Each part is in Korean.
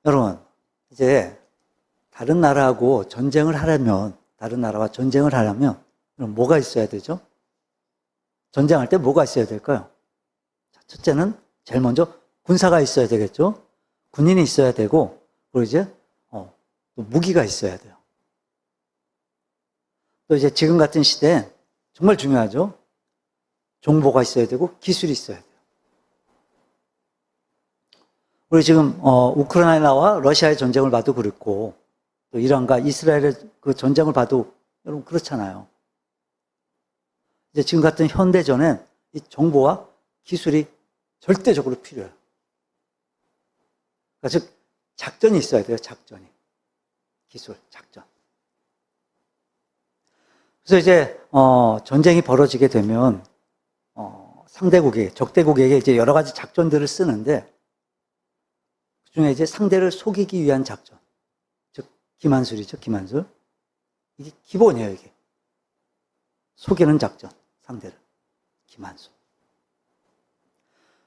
여러분, 이제 다른 나라하고 전쟁을 하려면, 다른 나라와 전쟁을 하려면, 그럼 뭐가 있어야 되죠? 전쟁할 때 뭐가 있어야 될까요? 첫째는 제일 먼저 군사가 있어야 되겠죠? 군인이 있어야 되고, 그리고 이제, 또 무기가 있어야 돼요. 또 이제 지금 같은 시대엔 정말 중요하죠? 정보가 있어야 되고, 기술이 있어야 돼요. 우리 지금, 우크라이나와 러시아의 전쟁을 봐도 그렇고, 또 이란과 이스라엘의 그 전쟁을 봐도 여러분 그렇잖아요. 이제 지금 같은 현대전엔 이 정보와 기술이 절대적으로 필요해요. 그러니까 즉, 작전이 있어야 돼요, 작전이. 기술, 작전. 그래서 이제, 전쟁이 벌어지게 되면, 상대국에게, 적대국에게 이제 여러 가지 작전들을 쓰는데, 그 중에 이제 상대를 속이기 위한 작전. 즉, 기만술이죠, 기만술. 이게 기본이에요, 이게. 속이는 작전, 상대를. 기만술.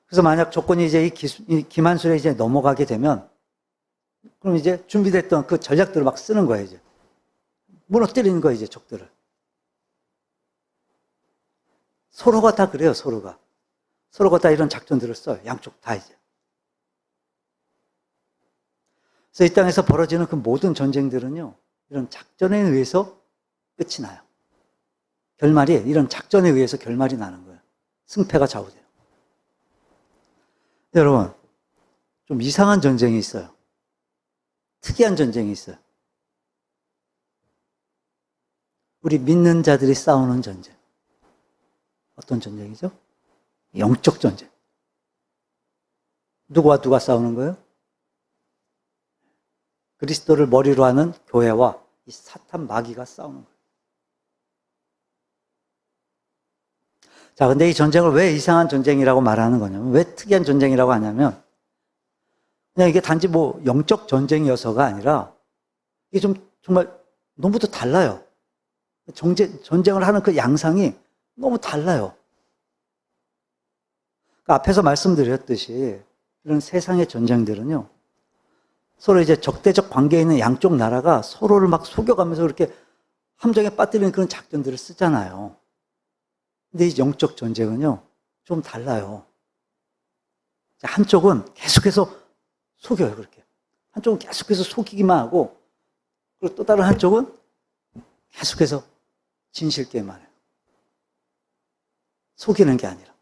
그래서 만약 조건이 이제 이 기만술에 이제 넘어가게 되면, 그럼 이제 준비됐던 그 전략들을 막 쓰는 거예요, 이제. 무너뜨리는 거예요, 이제 적들을. 서로가 다 그래요, 서로가. 서로가 다 이런 작전들을 써요, 양쪽 다 이제. 그래서 이 땅에서 벌어지는 그 모든 전쟁들은요, 이런 작전에 의해서 끝이 나요. 결말이, 이런 작전에 의해서 결말이 나는 거예요. 승패가 좌우돼요. 여러분, 좀 이상한 전쟁이 있어요. 특이한 전쟁이 있어요. 우리 믿는 자들이 싸우는 전쟁. 어떤 전쟁이죠? 영적 전쟁. 누구와 누가 싸우는 거예요? 그리스도를 머리로 하는 교회와 이 사탄 마귀가 싸우는 거예요. 자, 근데 이 전쟁을 왜 이상한 전쟁이라고 말하는 거냐면, 왜 특이한 전쟁이라고 하냐면, 그냥 이게 단지 뭐 영적 전쟁이어서가 아니라, 이게 좀 정말 너무도 달라요. 전쟁을 하는 그 양상이 너무 달라요. 그러니까 앞에서 말씀드렸듯이, 이런 세상의 전쟁들은요, 서로 이제 적대적 관계에 있는 양쪽 나라가 서로를 막 속여가면서 그렇게 함정에 빠뜨리는 그런 작전들을 쓰잖아요. 근데 이 영적 전쟁은요, 좀 달라요. 한쪽은 계속해서 속여요, 그렇게. 한쪽은 계속해서 속이기만 하고, 그리고 또 다른 한쪽은 계속해서 진실 게임만 해요. 속이는 게 아니라.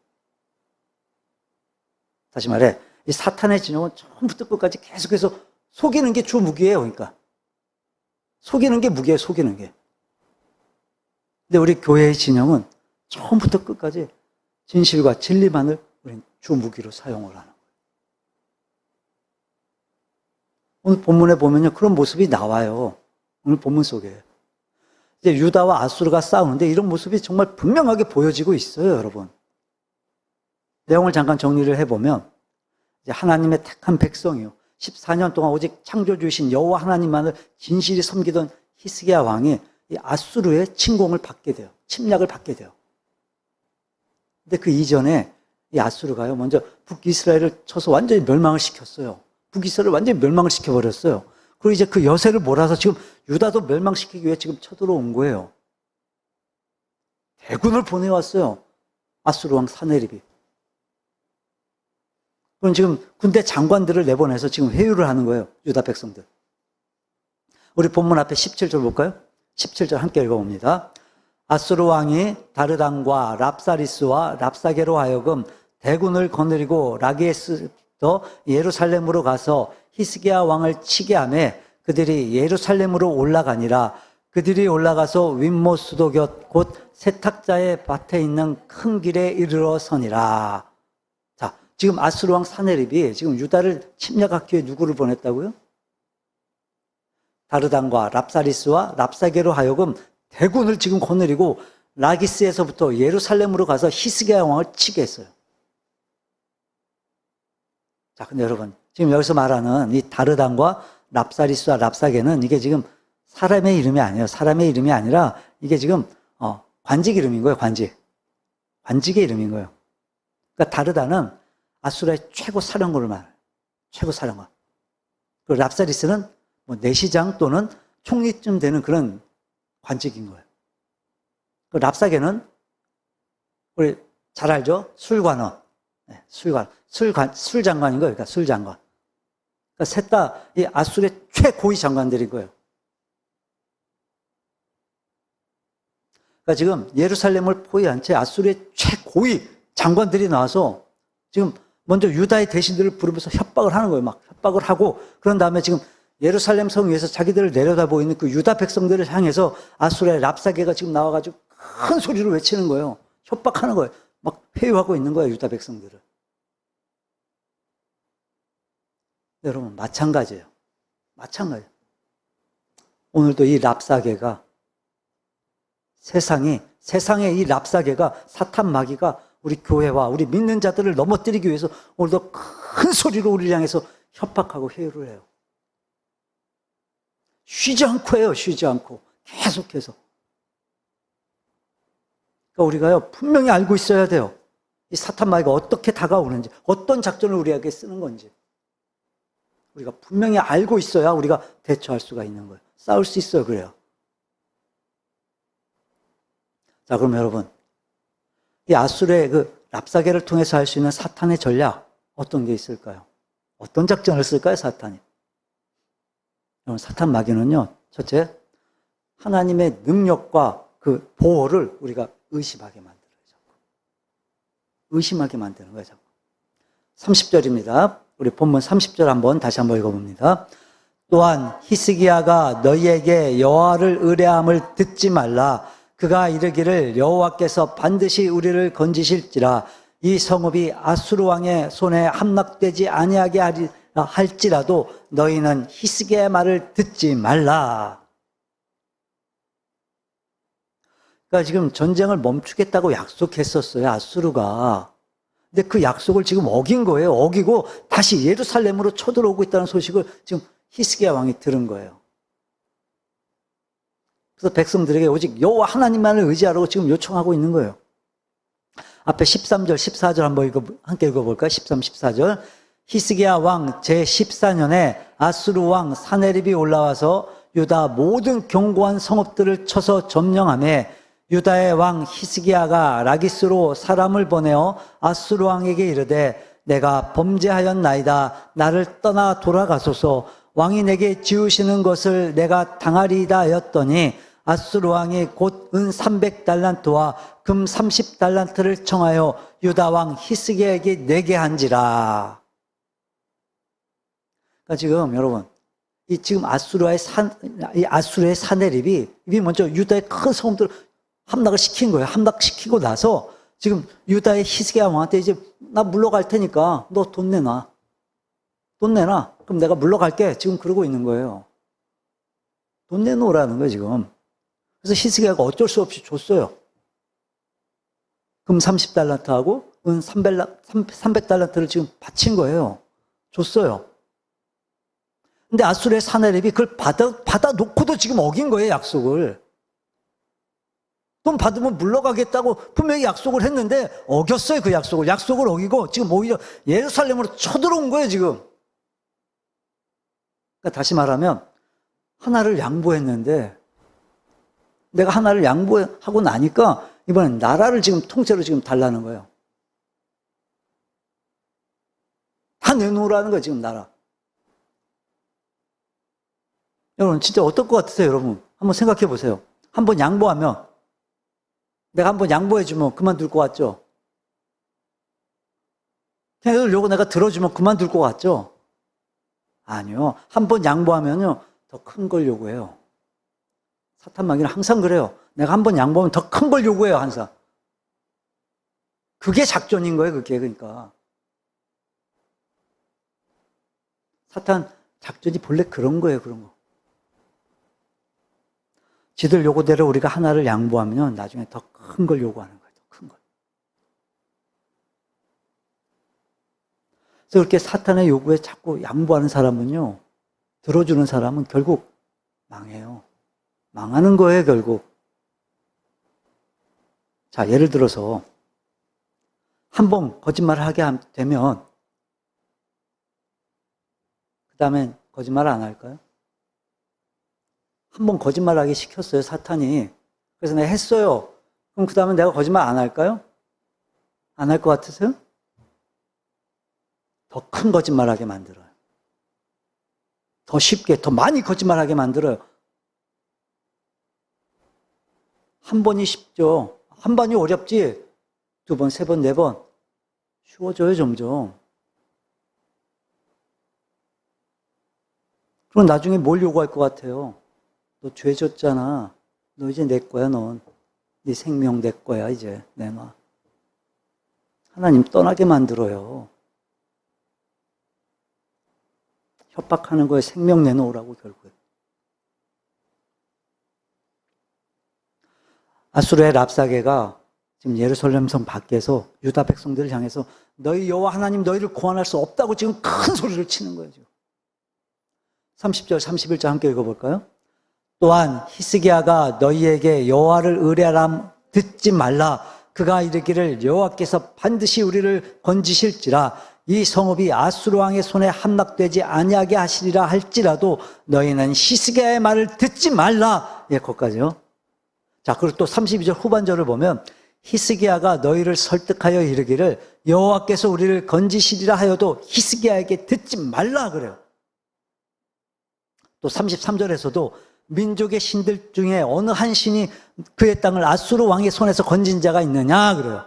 다시 말해, 이 사탄의 진영은 처음부터 끝까지 계속해서 속이는 게 주 무기예요, 그러니까. 속이는 게 무기예요, 속이는 게. 근데 우리 교회의 진영은 처음부터 끝까지 진실과 진리만을 우리는 주 무기로 사용을 하는 거예요. 오늘 본문에 보면요, 그런 모습이 나와요. 오늘 본문 속에. 이제 유다와 아수르가 싸우는데 이런 모습이 정말 분명하게 보여지고 있어요, 여러분. 내용을 잠깐 정리를 해보면, 이제 하나님의 택한 백성이요. 14년 동안 오직 창조주이신 여호와 하나님만을 진실히 섬기던 히스기야 왕이 이 아수르의 침공을 받게 돼요. 침략을 받게 돼요. 근데 그 이전에 이 아수르가요, 먼저 북이스라엘을 쳐서 완전히 멸망을 시켰어요. 북이스라엘을 완전히 멸망을 시켜버렸어요. 그리고 이제 그 여세를 몰아서 지금 유다도 멸망시키기 위해 지금 쳐들어온 거예요. 대군을 보내왔어요. 아수르 왕 사네립이. 그럼 지금 군대 장관들을 내보내서 지금 회유를 하는 거예요. 유다 백성들. 우리 본문 앞에 17절 볼까요? 17절 함께 읽어봅니다. 아수르 왕이 다르단과 랍사리스와 랍사게로 하여금 대군을 거느리고 라기에스부터 예루살렘으로 가서 히스기야 왕을 치게 하며 그들이 예루살렘으로 올라가니라. 그들이 올라가서 윗못 수도 곁 곧 세탁자의 밭에 있는 큰 길에 이르러 서니라. 자, 지금 아수르 왕 사네립이 지금 유다를 침략하기 위해 누구를 보냈다고요? 다르단과 랍사리스와 랍사게로 하여금 대군을 지금 거느리고 라기스에서부터 예루살렘으로 가서 히스기야 왕을 치게 했어요. 자, 근데 여러분, 지금 여기서 말하는 이 다르단과 랍사리스와 랍사게는 이게 지금 사람의 이름이 아니에요. 사람의 이름이 아니라 이게 지금 관직 이름인 거예요. 관직의 이름인 거예요. 그러니까 다르단은 아수르의 최고 사령관을 말해요. 최고 사령관. 그 랍사리스는 뭐 내시장 또는 총리쯤 되는 그런 관직인 거예요. 그 랍사게는 우리 잘 알죠? 술관원. 네, 술장관인 거예요. 그러니까 술장관. 그러니까 셋 다 이 아수르의 최고위 장관들인 거예요. 그러니까 지금 예루살렘을 포위한 채 아수르의 최고위 장관들이 나와서 지금 먼저 유다의 대신들을 부르면서 협박을 하는 거예요. 막 협박을 하고 그런 다음에 지금 예루살렘 성 위에서 자기들을 내려다보고 있는 그 유다 백성들을 향해서 아수르의 랍사게가 지금 나와가지고 큰 소리로 외치는 거예요. 협박하는 거예요. 막 회유하고 있는 거예요. 유다 백성들을. 여러분 마찬가지예요. 마찬가지예요. 오늘도 이 랍사게가 세상의 이 랍사게가 사탄 마귀가 우리 교회와 우리 믿는 자들을 넘어뜨리기 위해서 오늘도 큰 소리로 우리를 향해서 협박하고 회유를 해요. 쉬지 않고 해요. 쉬지 않고. 계속해서. 그러니까 우리가요, 분명히 알고 있어야 돼요. 이 사탄 마귀가 어떻게 다가오는지, 어떤 작전을 우리에게 쓰는 건지. 우리가 분명히 알고 있어야 우리가 대처할 수가 있는 거예요. 싸울 수 있어요. 그래요. 자, 그럼 여러분. 이 아수르의 그 랍사게를 통해서 할 수 있는 사탄의 전략, 어떤 게 있을까요? 어떤 작전을 쓸까요, 사탄이? 여러분, 사탄 마귀는요, 첫째, 하나님의 능력과 그 보호를 우리가 의심하게 만들어요, 자꾸. 의심하게 만드는 거예요, 자꾸. 30절입니다. 우리 본문 30절 한번 다시 한번 읽어봅니다. 또한 히스기야가 너희에게 여호와를 의뢰함을 듣지 말라. 그가 이르기를 여호와께서 반드시 우리를 건지실지라 이 성읍이 아수르 왕의 손에 함락되지 아니하게 할지라도 너희는 히스기야의 말을 듣지 말라. 그러니까 지금 전쟁을 멈추겠다고 약속했었어요, 아수르가. 근데 그 약속을 지금 어긴 거예요. 어기고 다시 예루살렘으로 쳐들어오고 있다는 소식을 지금 히스기야 왕이 들은 거예요. 그래서 백성들에게 오직 여호와 하나님만을 의지하라고 지금 요청하고 있는 거예요. 앞에 13절, 14절 한번 함께 읽어볼까요? 13, 14절. 히스기야 왕 제14년에 아수르 왕 사네립이 올라와서 유다 모든 견고한 성읍들을 쳐서 점령하며 유다의 왕 히스기야가 라기스로 사람을 보내어 아수르 왕에게 이르되 내가 범죄하였나이다. 나를 떠나 돌아가소서. 왕이 내게 지으시는 것을 내가 당하리이다 하였더니 아수르 왕이 곧 은 300달란트와 금 30달란트를 청하여 유다 왕 히스기야에게 내게 한지라. 그러니까 지금 여러분, 이 지금 아수르의 사네립이 이미 먼저 유다의 큰 성들을 함락을 시킨 거예요. 함락시키고 나서 지금 유다의 히스기야 왕한테 이제 나 물러갈 테니까 너 돈 내놔. 돈 내놔. 그럼 내가 물러갈게. 지금 그러고 있는 거예요. 돈 내놓으라는 거예요, 지금. 그래서 히스기야가 어쩔 수 없이 줬어요. 금 30달란트하고 은 300달란트를 지금 바친 거예요. 줬어요. 근데 아수르의 사네립이 그걸 받아놓고도 지금 어긴 거예요, 약속을. 돈 받으면 물러가겠다고 분명히 약속을 했는데 어겼어요, 그 약속을. 약속을 어기고 지금 오히려 예루살렘으로 쳐들어온 거예요, 지금. 그러니까 다시 말하면 하나를 양보했는데 내가 하나를 양보하고 나니까 이번엔 나라를 지금 통째로 지금 달라는 거예요. 다 내놓으라는 거예요, 지금 나라. 여러분 진짜 어떨 것 같으세요, 여러분? 한번 생각해 보세요. 한번 양보하면 내가 한번 양보해주면 그만둘 것 같죠? 그냥 요거 내가 들어주면 그만둘 것 같죠? 아니요. 한번 양보하면요, 더 큰 걸 요구해요. 사탄 마귀는 항상 그래요. 내가 한번 양보하면 더 큰 걸 요구해요, 항상. 그게 작전인 거예요, 그게. 그러니까. 사탄 작전이 본래 그런 거예요, 그런 거. 지들 요구대로 우리가 하나를 양보하면 나중에 더 큰 걸 요구하는 거예요, 더 큰 걸. 그래서 그렇게 사탄의 요구에 자꾸 양보하는 사람은요, 들어주는 사람은 결국 망해요. 망하는 거예요, 결국. 자, 예를 들어서 한 번 거짓말을 하게 되면 그 다음엔 거짓말 안 할까요? 한 번 거짓말하게 시켰어요, 사탄이. 그래서 내가 했어요. 그럼 그 다음에 내가 거짓말 안 할까요? 안 할 것 같으세요? 더 큰 거짓말하게 만들어요. 더 쉽게, 더 많이 거짓말하게 만들어요. 한 번이 쉽죠. 한 번이 어렵지. 두 번, 세 번, 네 번. 쉬워져요, 점점. 그럼 나중에 뭘 요구할 것 같아요? 너 죄 졌잖아. 너 이제 내 거야, 넌. 네 생명 내 거야, 이제. 내놔. 하나님 떠나게 만들어요. 협박하는 거에 생명 내놓으라고 결국에. 아수르의 랍사게가 지금 예루살렘 성 밖에서 유다 백성들을 향해서 너희 여호와 하나님 너희를 구원할 수 없다고 지금 큰 소리를 치는 거예요. 지금. 30절, 31절 함께 읽어볼까요? 또한 히스기야가 너희에게 여호와를 의뢰하라 듣지 말라. 그가 이르기를 여호와께서 반드시 우리를 건지실지라 이 성읍이 아수르 왕의 손에 함락되지 아니하게 하시리라 할지라도 너희는 히스기야의 말을 듣지 말라. 예, 거기까지요. 자, 그리고 또 32절 후반절을 보면 히스기야가 너희를 설득하여 이르기를 여호와께서 우리를 건지시리라 하여도 히스기야에게 듣지 말라 그래요. 또 33절에서도 민족의 신들 중에 어느 한 신이 그의 땅을 아수르 왕의 손에서 건진 자가 있느냐 그래요.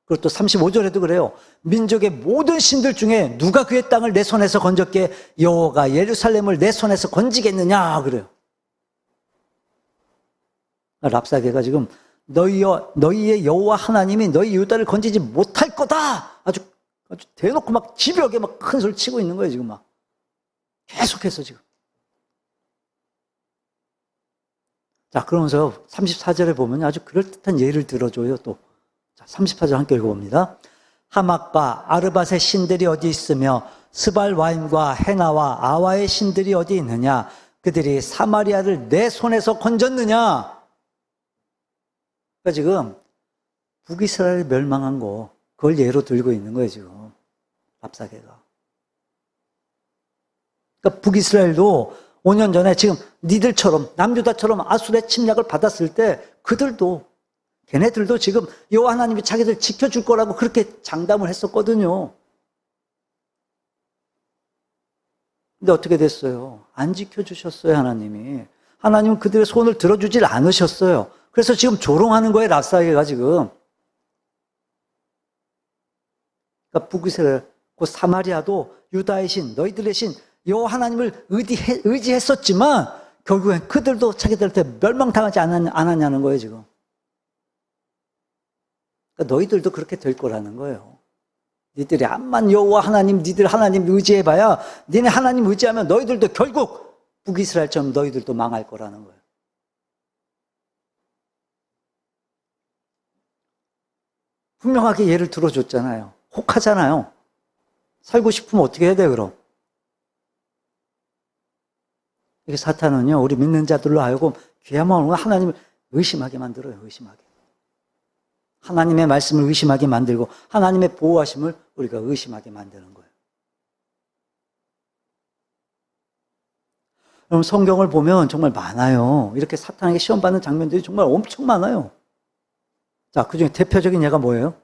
그리고 또 35절에도 그래요. 민족의 모든 신들 중에 누가 그의 땅을 내 손에서 건졌기에 여호와가 예루살렘을 내 손에서 건지겠느냐 그래요. 랍사게가 지금 너희의 여호와 하나님이 너희 유다를 건지지 못할 거다. 아주 대놓고 막 집요하게 막 큰 소리 치고 있는 거예요, 지금 막. 계속해서 지금. 자, 그러면서 34절에 보면 아주 그럴듯한 예를 들어줘요, 또. 자, 34절 함께 읽어봅니다. 하막과 아르밧의 신들이 어디 있으며 스발와임과 헤나와 아와의 신들이 어디 있느냐? 그들이 사마리아를 내 손에서 건졌느냐? 그러니까 지금 북이스라엘이 멸망한 거 그걸 예로 들고 있는 거예요, 지금. 랍사게가. 그러니까 북이스라엘도 5년 전에 지금 니들처럼 남유다처럼 아수르의 침략을 받았을 때 걔네들도 지금 여호와 하나님이 자기들 지켜줄 거라고 그렇게 장담을 했었거든요. 근데 어떻게 됐어요? 안 지켜주셨어요, 하나님이. 하나님은 그들의 손을 들어주질 않으셨어요. 그래서 지금 조롱하는 거예요, 랍사게가 지금. 그러니까 북이스라엘, 그 사마리아도 유다의 신, 너희들의 신, 여호와 하나님을 의지했었지만 결국엔 그들도 자기들한테 멸망당하지 않았냐는 거예요, 지금. 그러니까 너희들도 그렇게 될 거라는 거예요. 니들이 암만 여호와 하나님, 니들 하나님 의지해봐야 니네 하나님 의지하면 너희들도 결국 북이스라엘처럼 너희들도 망할 거라는 거예요. 분명하게 예를 들어줬잖아요. 혹하잖아요. 살고 싶으면 어떻게 해야 돼요, 그럼? 이게 사탄은요, 우리 믿는 자들로 하여금 귀야말로 하나님을 의심하게 만들어요, 의심하게. 하나님의 말씀을 의심하게 만들고 하나님의 보호하심을 우리가 의심하게 만드는 거예요. 여러분, 성경을 보면 정말 많아요. 이렇게 사탄에게 시험받는 장면들이 정말 엄청 많아요. 자, 그 중에 대표적인 예가 뭐예요?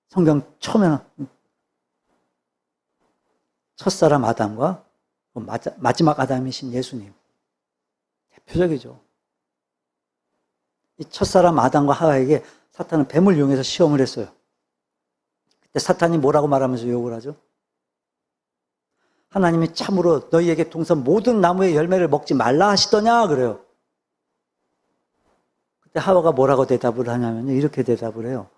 성경 처음에는 첫사람 아담과 마지막 아담이신 예수님. 대표적이죠. 이 첫사람 아담과 하와에게 사탄은 뱀을 이용해서 시험을 했어요. 그때 사탄이 뭐라고 말하면서 욕을 하죠? 하나님이 참으로 너희에게 동산 모든 나무의 열매를 먹지 말라 하시더냐 그래요. 그때 하와가 뭐라고 대답을 하냐면요, 이렇게 대답을 해요.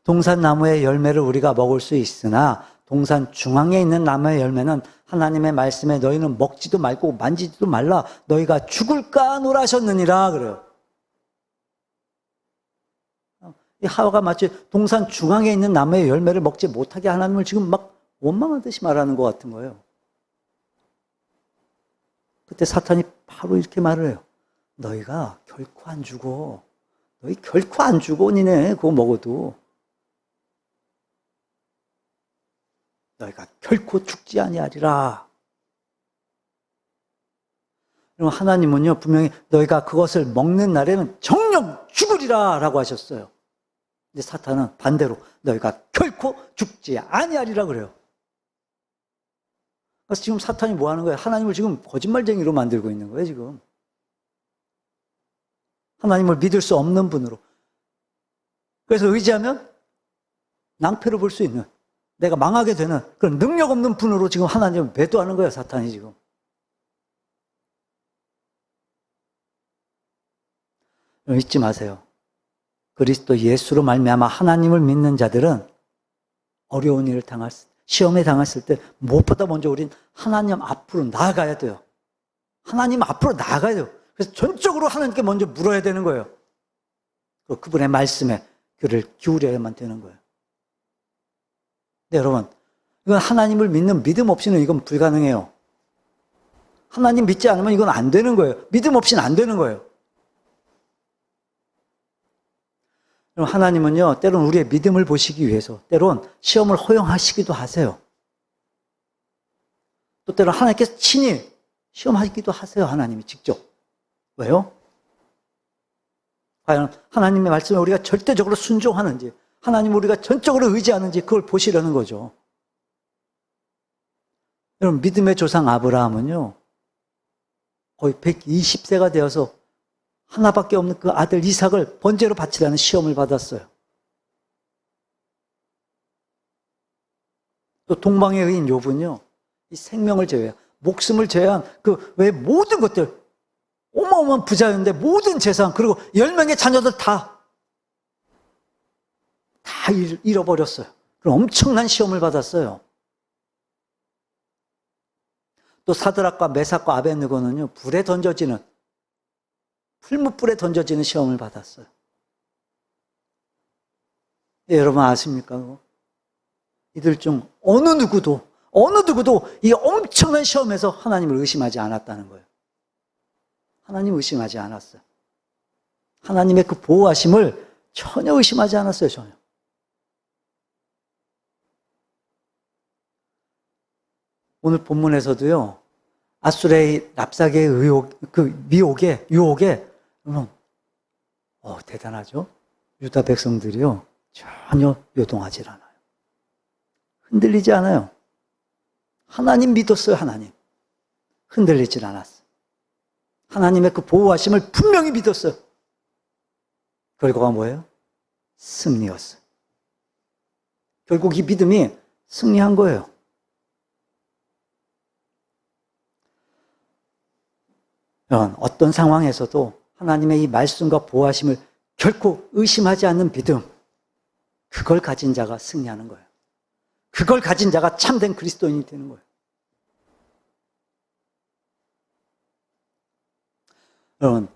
동산 나무의 열매를 우리가 먹을 수 있으나 동산 중앙에 있는 나무의 열매는 하나님의 말씀에 너희는 먹지도 말고 만지지도 말라. 너희가 죽을까 하노라 하셨느니라 그래요. 이 하와가 마치 동산 중앙에 있는 나무의 열매를 먹지 못하게 하나님을 지금 막 원망하듯이 말하는 것 같은 거예요. 그때 사탄이 바로 이렇게 말을 해요. 너희가 결코 안 죽어. 너희 결코 안 죽어, 니네 그거 먹어도. 너희가 결코 죽지 아니하리라. 그럼 하나님은요, 분명히 너희가 그것을 먹는 날에는 정령 죽으리라 라고 하셨어요. 근데 사탄은 반대로 너희가 결코 죽지 아니하리라 그래요. 그래서 지금 사탄이 뭐 하는 거예요? 하나님을 지금 거짓말쟁이로 만들고 있는 거예요, 지금. 하나님을 믿을 수 없는 분으로. 그래서 의지하면 낭패를 볼 수 있는, 내가 망하게 되는 그런 능력 없는 분으로 지금 하나님을 매도하는 거예요, 사탄이 지금. 잊지 마세요. 그리스도 예수로 말미암아 하나님을 믿는 자들은 어려운 일을 시험에 당했을 때 무엇보다 먼저 우린 하나님 앞으로 나아가야 돼요. 하나님 앞으로 나아가야 돼요. 그래서 전적으로 하나님께 먼저 물어야 되는 거예요. 그분의 말씀에 귀를 기울여야만 되는 거예요. 네, 여러분, 이건 하나님을 믿는 믿음 없이는 이건 불가능해요. 하나님 믿지 않으면 이건 안 되는 거예요. 믿음 없이는 안 되는 거예요. 그럼 하나님은요, 때론 우리의 믿음을 보시기 위해서 때론 시험을 허용하시기도 하세요. 또 때론 하나님께서 친히 시험하기도 하세요, 하나님이 직접. 왜요? 과연 하나님의 말씀에 우리가 절대적으로 순종하는지, 하나님을 우리가 전적으로 의지하는지 그걸 보시려는 거죠. 여러분, 믿음의 조상 아브라함은요, 거의 120세가 되어서 하나밖에 없는 그 아들 이삭을 번제로 바치라는 시험을 받았어요. 또 동방의 의인 욥은요, 이 생명을 제외한, 목숨을 제외한 그 외 모든 것들, 어마어마한 부자였는데 모든 재산, 그리고 10명의 자녀들 다 잃어버렸어요. 그럼 엄청난 시험을 받았어요. 또 사드락과 메삭과 아벳느고는요, 풀무불에 던져지는 시험을 받았어요. 네, 여러분 아십니까? 이들 중 어느 누구도 이 엄청난 시험에서 하나님을 의심하지 않았다는 거예요. 하나님 의심하지 않았어요. 하나님의 그 보호하심을 전혀 의심하지 않았어요, 전혀. 오늘 본문에서도요, 아수르의 랍사게의 유혹에, 대단하죠? 유다 백성들이요, 전혀 요동하지 않아요. 흔들리지 않아요. 하나님 믿었어요, 하나님. 흔들리질 않았어요. 하나님의 그 보호하심을 분명히 믿었어요. 결과가 뭐예요? 승리였어요. 결국 이 믿음이 승리한 거예요. 어떤 상황에서도 하나님의 이 말씀과 보호하심을 결코 의심하지 않는 믿음, 그걸 가진 자가 승리하는 거예요. 그걸 가진 자가 참된 그리스도인이 되는 거예요. 여러분,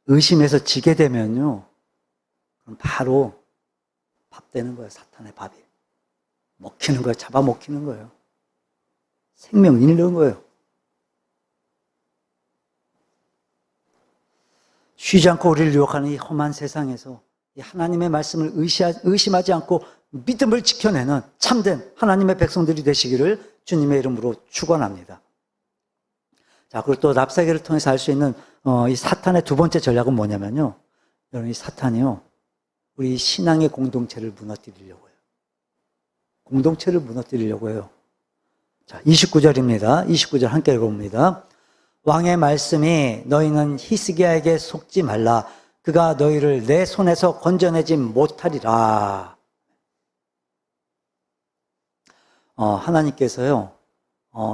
의심해서 지게 되면요, 그럼 바로 밥 되는 거예요. 사탄의 밥이. 먹히는 거예요. 잡아먹히는 거예요. 생명 잃는 거예요. 쉬지 않고 우리를 유혹하는 이 험한 세상에서 이 하나님의 말씀을 의심하지 않고 믿음을 지켜내는 참된 하나님의 백성들이 되시기를 주님의 이름으로 축원합니다. 자, 그리고 또 랍사게를 통해서 알 수 있는 이 사탄의 두 번째 전략은 뭐냐면요, 여러분, 이 사탄이요, 우리 신앙의 공동체를 무너뜨리려고 해요. 공동체를 무너뜨리려고 해요. 자, 29절입니다. 29절 함께 읽어봅니다. 왕의 말씀이 너희는 히스기야에게 속지 말라. 그가 너희를 내 손에서 건져내지 못하리라. 하나님께서요,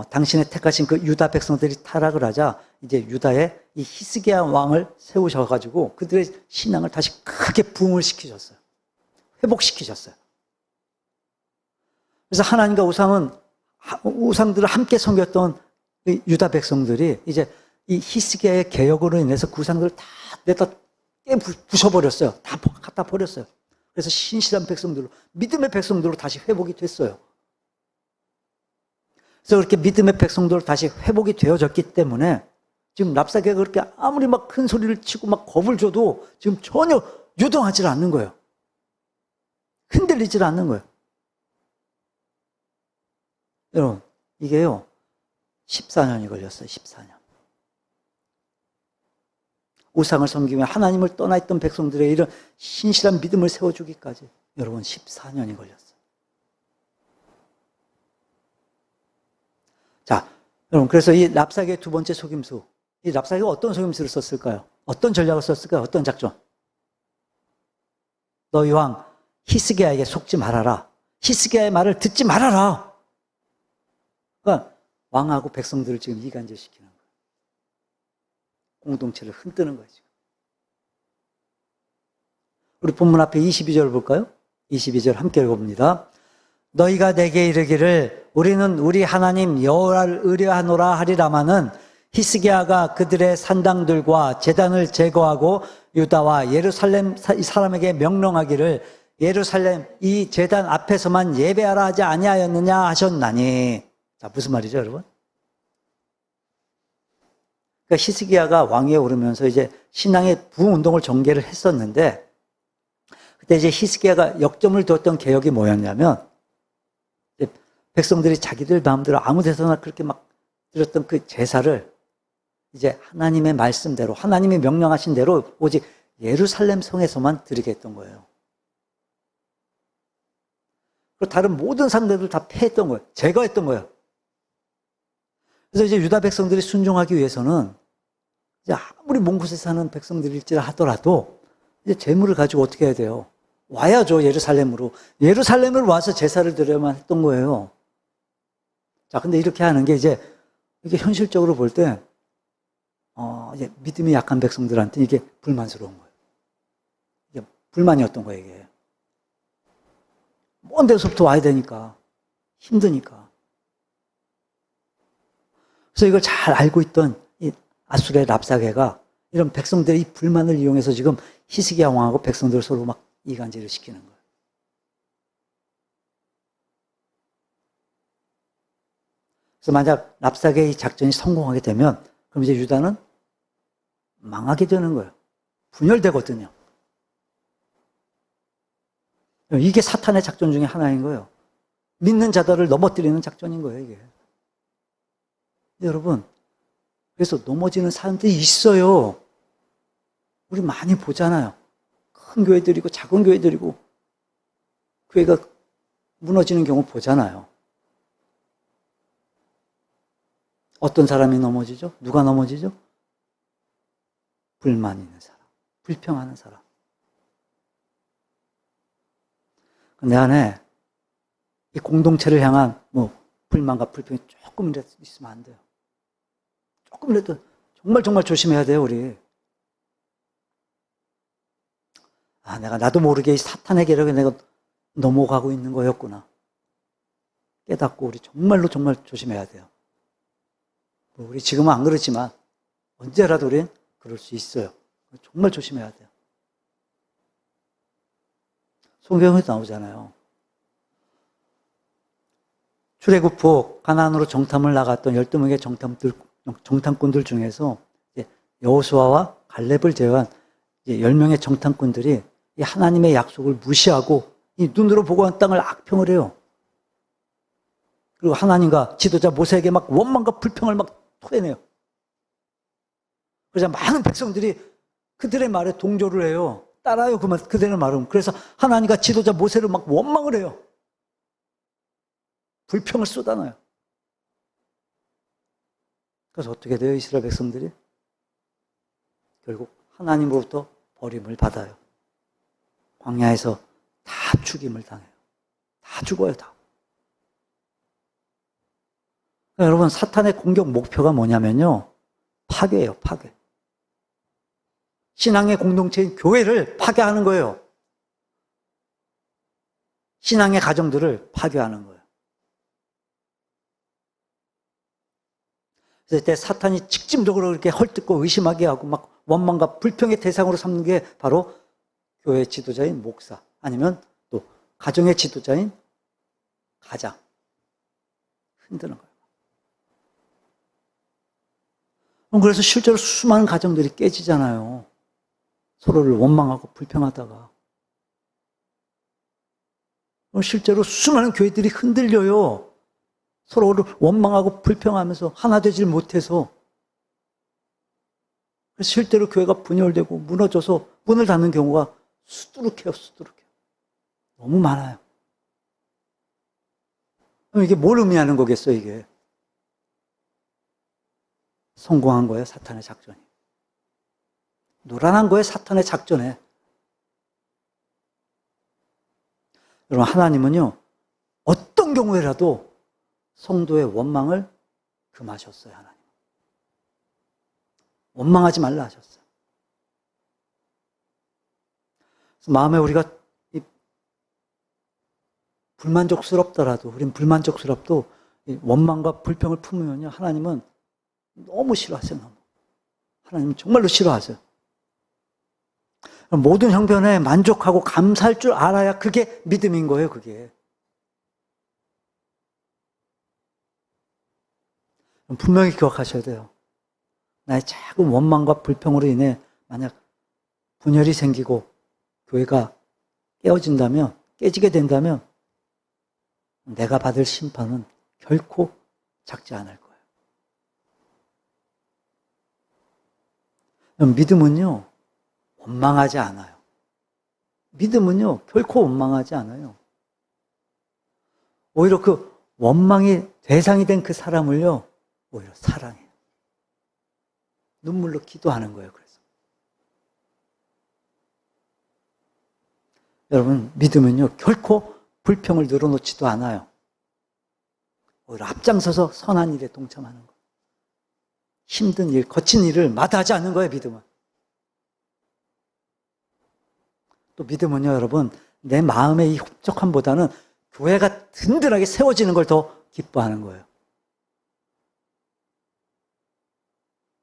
당신의 택하신 그 유다 백성들이 타락을 하자 이제 유다에 이 히스기야 왕을 세우셔가지고 그들의 신앙을 다시 크게 부흥을 시키셨어요. 회복시키셨어요. 그래서 하나님과 우상들을 함께 섬겼던 유다 백성들이 이제 이 히스기야의 개혁으로 인해서 그 우상들을 다 내다 부셔버렸어요. 다 갖다 버렸어요. 그래서 신실한 백성들로, 믿음의 백성들로 다시 회복이 됐어요. 그래서 그렇게 믿음의 백성들로 다시 회복이 되어졌기 때문에 지금 랍사게가 그렇게 아무리 막 큰 소리를 치고 막 겁을 줘도 지금 전혀 요동하지 않는 거예요. 흔들리지 않는 거예요. 여러분, 이게요, 14년이 걸렸어요, 14년. 우상을 섬기며 하나님을 떠나 있던 백성들의 이런 신실한 믿음을 세워주기까지 여러분 14년이 걸렸어요. 자, 여러분, 그래서 이 랍사게의 두 번째 속임수, 이 랍사게가 어떤 속임수를 썼을까요? 어떤 전략을 썼을까요? 어떤 작전? 너희 왕 히스기야에게 속지 말아라. 히스기야의 말을 듣지 말아라. 그러니까 왕하고 백성들을 지금 이간질시키는 거예요. 공동체를 흔드는 거예요, 지금. 우리 본문 앞에 22절 볼까요? 22절 함께 읽어봅니다. 너희가 내게 이르기를 우리는 우리 하나님 여호와를 의뢰하노라 하리라마는 히스기야가 그들의 산당들과 제단을 제거하고 유다와 예루살렘 사람에게 명령하기를 예루살렘 이 제단 앞에서만 예배하라 하지 아니하였느냐 하셨나니. 자, 무슨 말이죠, 여러분? 그러니까 히스기야가 왕위에 오르면서 이제 신앙의 부흥운동을 전개를 했었는데, 그때 이제 히스기야가 역점을 두었던 개혁이 뭐였냐면, 백성들이 자기들 마음대로 아무 데서나 그렇게 막 드렸던 그 제사를 이제 하나님의 말씀대로, 하나님이 명령하신 대로 오직 예루살렘 성에서만 드리게 했던 거예요. 그리고 다른 모든 상대들 다 패했던 거예요. 제거했던 거예요. 그래서 이제 유다 백성들이 순종하기 위해서는 이제 아무리 먼 곳에 사는 백성들일지라 하더라도 이제 재물을 가지고 어떻게 해야 돼요? 와야죠, 예루살렘으로. 예루살렘을 와서 제사를 드려야만 했던 거예요. 자, 근데 이렇게 하는 게 이제 이게 현실적으로 볼 때, 이제 믿음이 약한 백성들한테 이게 불만스러운 거예요. 이게 불만이었던 거예요, 이게. 먼 데서부터 와야 되니까. 힘드니까. 그래서 이걸 잘 알고 있던 이 아수르의 랍사게가 이런 백성들의 이 불만을 이용해서 지금 히스기야 왕하고 백성들을 서로 막 이간질을 시키는 거예요. 그래서 만약 랍사게의 작전이 성공하게 되면 그럼 이제 유다는 망하게 되는 거예요. 분열되거든요. 이게 사탄의 작전 중에 하나인 거예요. 믿는 자들을 넘어뜨리는 작전인 거예요, 이게. 여러분, 그래서 넘어지는 사람들이 있어요. 우리 많이 보잖아요. 큰 교회들이고 작은 교회들이고 교회가 무너지는 경우 보잖아요. 어떤 사람이 넘어지죠? 누가 넘어지죠? 불만 있는 사람, 불평하는 사람. 내 안에 이 공동체를 향한 뭐 불만과 불평이 조금이라도 있으면 안 돼요. 조금이라도 정말 조심해야 돼요, 우리. 나도 모르게 이 사탄의 계략에 내가 넘어가고 있는 거였구나. 깨닫고 우리 정말 조심해야 돼요. 우리 지금은 안 그렇지만 언제라도 우린 그럴 수 있어요. 정말 조심해야 돼요. 성경에 나오잖아요. 출애굽 후 가나안으로 정탐을 나갔던 12명의 정탐꾼들 중에서 여호수아와 갈렙을 제외한 10명의 정탐꾼들이 이 하나님의 약속을 무시하고 이 눈으로 보고 한 땅을 악평을 해요. 그리고 하나님과 지도자 모세에게 막 원망과 불평을 막 토해내요. 그래서 많은 백성들이 그들의 말에 동조를 해요. 따라요, 그들의 말은. 그래서 하나님과 지도자 모세를 막 원망을 해요. 불평을 쏟아놔요. 그래서 어떻게 돼요, 이스라엘 백성들이? 결국 하나님으로부터 버림을 받아요. 광야에서 다 죽임을 당해요. 다 죽어요, 다. 그러니까 여러분, 사탄의 공격 목표가 뭐냐면요, 파괴예요, 파괴. 신앙의 공동체인 교회를 파괴하는 거예요. 신앙의 가정들을 파괴하는 거예요. 그래서 이때 사탄이 직접적으로 그렇게 헐뜯고 의심하게 하고 막 원망과 불평의 대상으로 삼는 게 바로 교회 지도자인 목사, 아니면 또 가정의 지도자인 가장 흔드는 거예요. 그래서 실제로 수많은 가정들이 깨지잖아요. 서로를 원망하고 불평하다가. 실제로 수많은 교회들이 흔들려요. 서로를 원망하고 불평하면서 하나 되질 못해서 실제로 교회가 분열되고 무너져서 문을 닫는 경우가 수두룩해요, 수두룩해요. 너무 많아요. 그럼 이게 뭘 의미하는 거겠어요, 이게? 성공한 거예요, 사탄의 작전이. 노란한 거예요, 사탄의 작전에. 여러분, 하나님은요, 어떤 경우에라도 성도의 원망을 금하셨어요, 하나님. 원망하지 말라 하셨어요. 그래서 마음에 우리가 불만족스럽더라도, 우린 불만족스럽도 원망과 불평을 품으면요, 하나님은 너무 싫어하세요, 너무. 하나님은 정말로 싫어하세요. 모든 형편에 만족하고 감사할 줄 알아야 그게 믿음인 거예요, 그게. 분명히 기억하셔야 돼요. 나의 작은 원망과 불평으로 인해 만약 분열이 생기고 교회가 깨지게 된다면 내가 받을 심판은 결코 작지 않을 거예요. 믿음은요, 원망하지 않아요. 믿음은요, 결코 원망하지 않아요. 오히려 그 원망이 대상이 된 그 사람을요, 오히려 사랑해요. 눈물로 기도하는 거예요, 그래서. 여러분, 믿음은요, 결코 불평을 늘어놓지도 않아요. 오히려 앞장서서 선한 일에 동참하는 거예요. 힘든 일, 거친 일을 마다하지 않는 거예요, 믿음은. 또 믿음은요, 여러분, 내 마음의 이 흡족함보다는 교회가 든든하게 세워지는 걸 더 기뻐하는 거예요.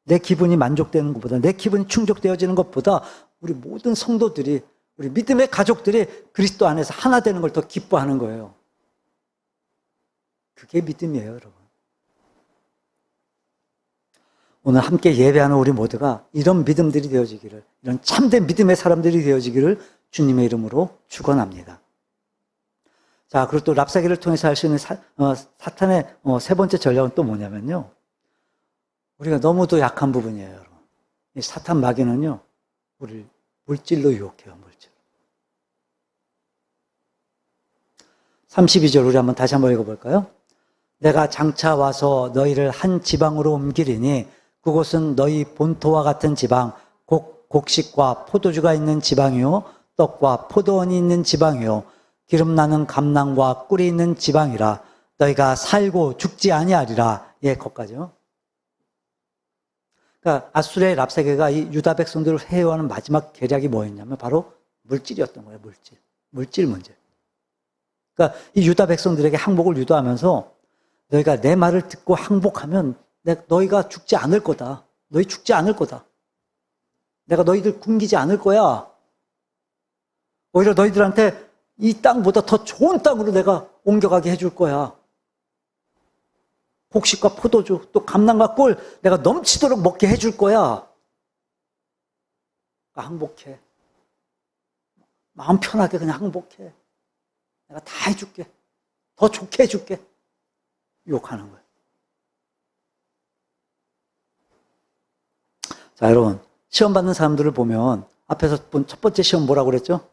내 기분이 만족되는 것보다, 내 기분이 충족되어지는 것보다 우리 모든 성도들이, 우리 믿음의 가족들이 그리스도 안에서 하나 되는 걸 더 기뻐하는 거예요. 그게 믿음이에요, 여러분. 오늘 함께 예배하는 우리 모두가 이런 믿음들이 되어지기를, 이런 참된 믿음의 사람들이 되어지기를 주님의 이름으로 축원합니다. 자, 그리고 또 랍사기를 통해서 할 수 있는 사탄의 세 번째 전략은 또 뭐냐면요, 우리가 너무도 약한 부분이에요, 여러분. 이 사탄 마귀는요, 우리를 물질로 유혹해요, 물질. 32절 우리 한번 다시 한번 읽어볼까요? 내가 장차 와서 너희를 한 지방으로 옮기리니 그곳은 너희 본토와 같은 지방, 곡식과 포도주가 있는 지방이요, 떡과 포도원이 있는 지방이요, 기름나는 감낭과 꿀이 있는 지방이라. 너희가 살고 죽지 아니하리라. 예, 거기까지요. 그러니까 아수르의 랍사게가 이 유다 백성들을 해요하는 마지막 계략이 뭐였냐면 바로 물질이었던 거예요, 물질. 물질 문제. 그러니까 이 유다 백성들에게 항복을 유도하면서 너희가 내 말을 듣고 항복하면 너희가 죽지 않을 거다. 너희 죽지 않을 거다. 내가 너희들 굶기지 않을 거야. 오히려 너희들한테 이 땅보다 더 좋은 땅으로 내가 옮겨가게 해줄 거야. 곡식과 포도주, 또 감람과 꿀 내가 넘치도록 먹게 해줄 거야. 항복해. 마음 편하게 그냥 항복해. 내가 다 해줄게. 더 좋게 해줄게. 유혹하는 거예요. 자, 여러분, 시험 받는 사람들을 보면 앞에서 본 첫 번째 시험 뭐라고 그랬죠?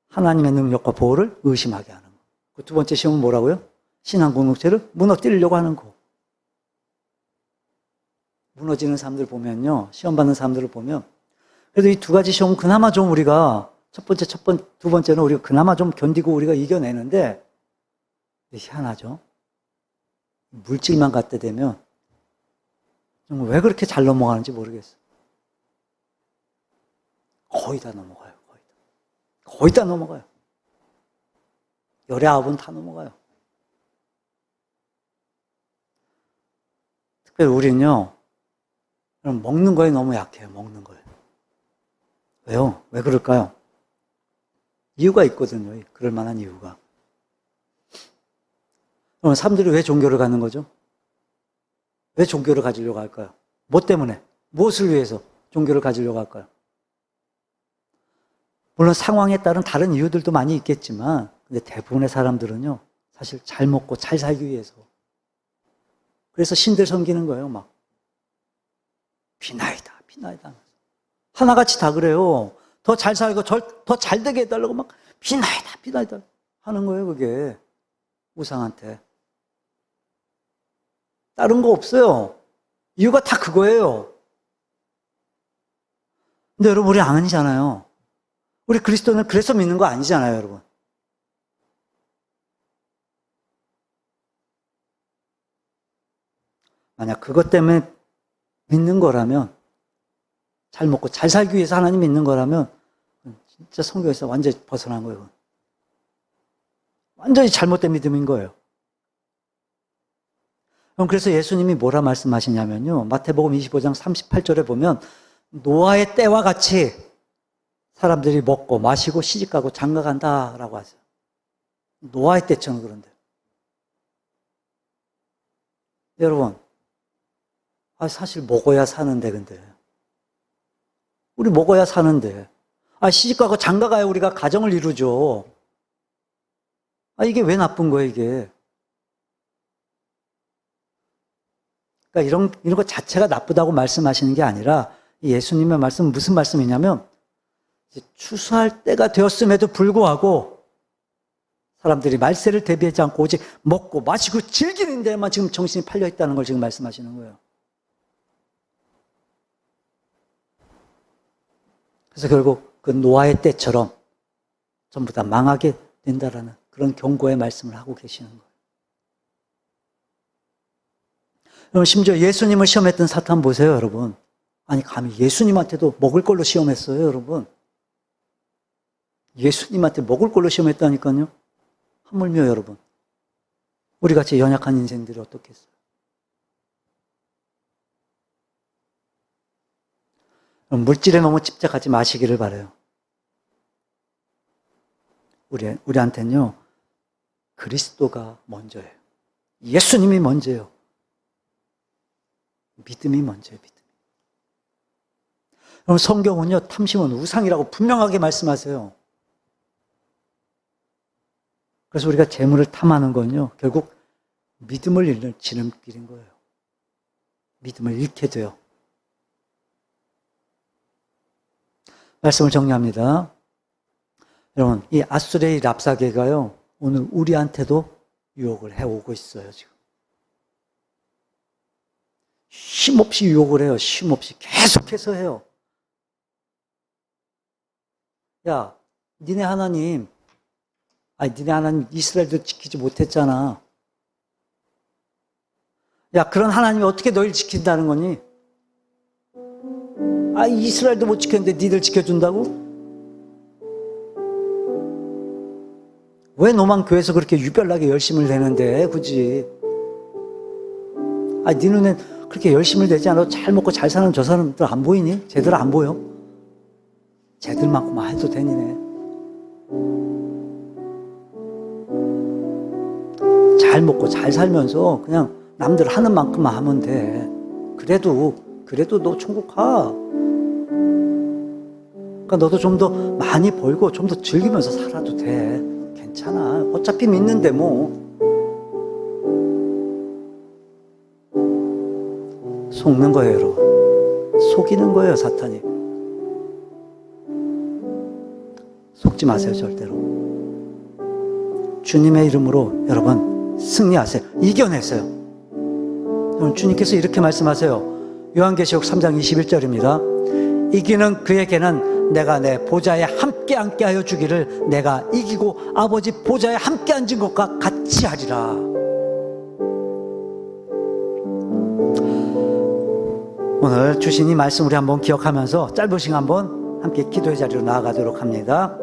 하나님의 능력과 보호를 의심하게 하는 거. 그 두 번째 시험은 뭐라고요? 신앙 공동체를 무너뜨리려고 하는 거. 무너지는 사람들 보면요, 시험 받는 사람들을 보면, 그래도 이 두 가지 시험은 그나마 좀 우리가 두 번째는 우리가 그나마 좀 견디고 우리가 이겨내는데, 희한하죠? 물질만 갖다 대면 정말 왜 그렇게 잘 넘어가는지 모르겠어요. 거의 다 넘어가요. 거의 다 넘어가요. 19은 다 넘어가요. 특별히 우리는요, 먹는 거에 너무 약해요. 먹는 거에. 왜요? 왜 그럴까요? 이유가 있거든요. 그럴 만한 이유가. 그럼 사람들이 왜 종교를 갖는 거죠? 왜 종교를 가지려고 할까요? 뭐 때문에? 무엇을 위해서 종교를 가지려고 할까요? 물론 상황에 따른 다른 이유들도 많이 있겠지만, 근데 대부분의 사람들은요, 사실 잘 먹고 잘 살기 위해서, 그래서 신들 섬기는 거예요, 막. 비나이다, 비나이다. 하나같이 다 그래요. 더 잘 살고 더 잘 되게 해달라고 막 비나이다, 비나이다 하는 거예요, 그게. 우상한테. 다른 거 없어요. 이유가 다 그거예요. 근데 여러분, 우리 아니잖아요. 우리 그리스도는 그래서 믿는 거 아니잖아요, 여러분. 만약 그것 때문에 믿는 거라면, 잘 먹고 잘 살기 위해서 하나님 믿는 거라면 진짜 성경에서 완전히 벗어난 거예요. 완전히 잘못된 믿음인 거예요. 그래서 예수님이 뭐라 말씀하시냐면요. 마태복음 25장 38절에 보면 노아의 때와 같이 사람들이 먹고 마시고 시집가고 장가간다라고 하세요. 노아의 때처럼 그런데. 여러분, 사실 먹어야 사는데 근데. 우리 먹어야 사는데. 시집가고 장가가야 우리가 가정을 이루죠. 이게 왜 나쁜 거예요, 이게? 그러니까 이런 것 자체가 나쁘다고 말씀하시는 게 아니라 예수님의 말씀은 무슨 말씀이냐면 추수할 때가 되었음에도 불구하고 사람들이 말세를 대비하지 않고 오직 먹고 마시고 즐기는 데만 지금 정신이 팔려 있다는 걸 지금 말씀하시는 거예요. 그래서 결국 그 노아의 때처럼 전부 다 망하게 된다라는 그런 경고의 말씀을 하고 계시는 거예요. 여러분, 심지어 예수님을 시험했던 사탄 보세요, 여러분. 아니, 감히 예수님한테도 먹을 걸로 시험했어요, 여러분. 예수님한테 먹을 걸로 시험했다니까요. 하물며 여러분, 우리같이 연약한 인생들이 어떻겠어요? 물질에 너무 집착하지 마시기를 바라요. 우리한테는요, 그리스도가 먼저예요. 예수님이 먼저예요. 믿음이 먼저예요, 믿음. 여러분, 성경은요, 탐심은 우상이라고 분명하게 말씀하세요. 그래서 우리가 재물을 탐하는 건요, 결국 믿음을 잃는 지름길인 거예요. 믿음을 잃게 돼요. 말씀을 정리합니다. 여러분, 이 아수르의 랍사개가요, 오늘 우리한테도 유혹을 해오고 있어요, 지금. 쉼없이 유혹을 해요, 쉼없이. 계속해서 해요. 야, 니네 하나님 이스라엘도 지키지 못했잖아. 야, 그런 하나님이 어떻게 너희를 지킨다는 거니? 이스라엘도 못 지켰는데 니들 지켜준다고? 왜 너만 교회에서 그렇게 유별나게 열심을 내는데, 굳이? 네 눈엔 그렇게 열심을 내지 않아도 잘 먹고 잘 사는 저 사람들 안 보이니? 쟤들 안 보여? 쟤들만큼만 해도 되니네. 잘 먹고 잘 살면서 그냥 남들 하는 만큼만 하면 돼. 그래도 너 천국 가. 그러니까 너도 좀 더 많이 벌고 좀 더 즐기면서 살아도 돼. 괜찮아. 어차피 믿는데 뭐. 속는 거예요, 여러분. 속이는 거예요, 사탄이. 속지 마세요, 절대로. 주님의 이름으로 여러분 승리하세요. 이겨내세요. 여러분, 주님께서 이렇게 말씀하세요. 요한계시록 3장 21절입니다. 이기는 그에게는 내가 내 보좌에 함께 앉게 하여 주기를 내가 이기고 아버지 보좌에 함께 앉은 것과 같이 하리라. 오늘 주신 이 말씀 우리 한번 기억하면서 짧은 시간 한번 함께 기도의 자리로 나아가도록 합니다.